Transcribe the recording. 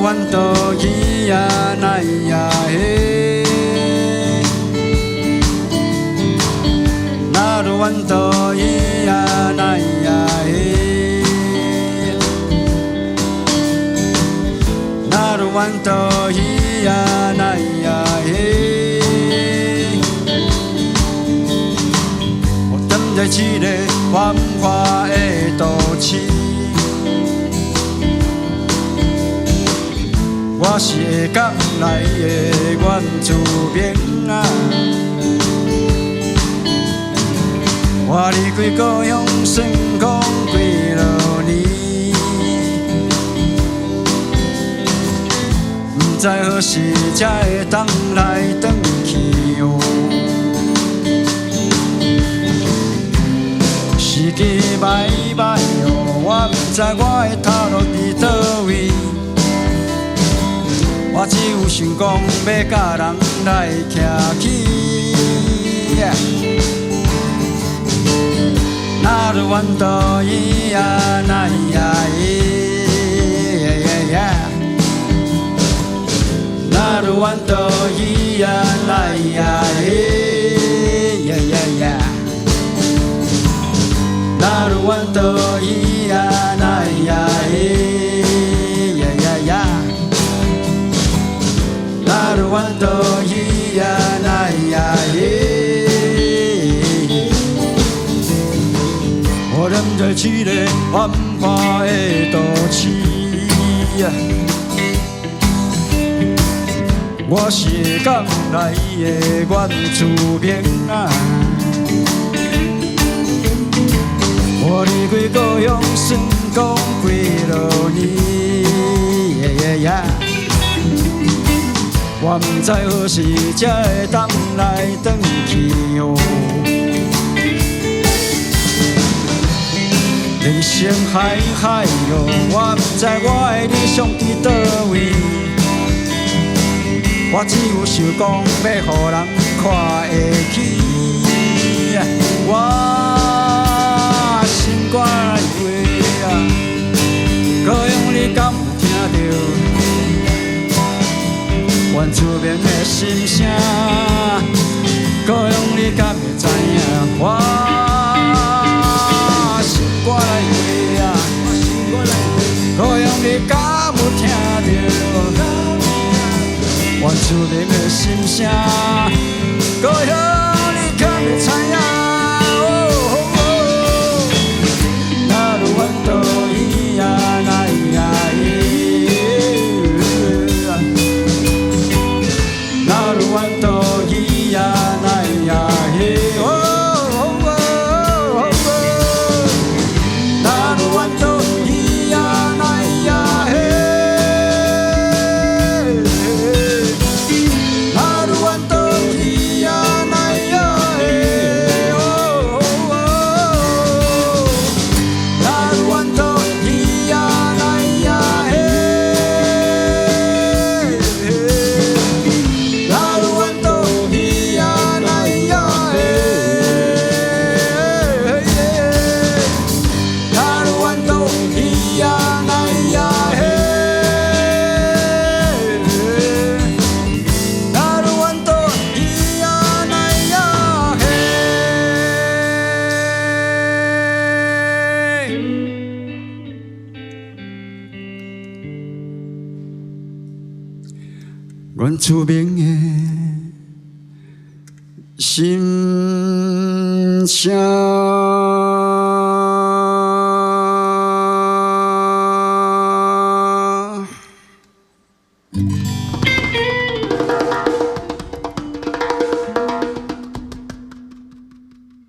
阮都去呀来呀嘿，那如阮都去呀来呀嘿，那如阮都去呀来呀嘿，我等在一个繁华的都市。 我是下港来的原住民啊，我离开故乡算讲几落年，不知何时才会当来转去哦。时机歹歹哦，我不知我会踏落伫倒位。 我只有想讲要甲人来徛起，那如阮都伊呀那呀耶，那如阮都伊呀那呀耶，那如阮都伊呀那呀耶。 那如阮都伊呀那呀耶，我踮在一个繁华的都市，我是下港来的原住民啊，我离开故乡算讲几落年。 我不知何时才会当来转去哦。人生海海哦，我不知我的理想伫倒位。我只有想讲要予人看会起。我心肝内话啊，高雄你敢有听到？ 原住民的心声，故乡你敢会知影？我心肝内话啊，故乡你敢有听到？原住民的心声，故乡你敢会知影？那如阮都伊呀那呀耶。 阮都伊呀那呀嘿哦，那如阮都伊呀那呀嘿，那如阮都伊呀那呀嘿哦，那如阮都伊呀那呀嘿。 原住民的心声。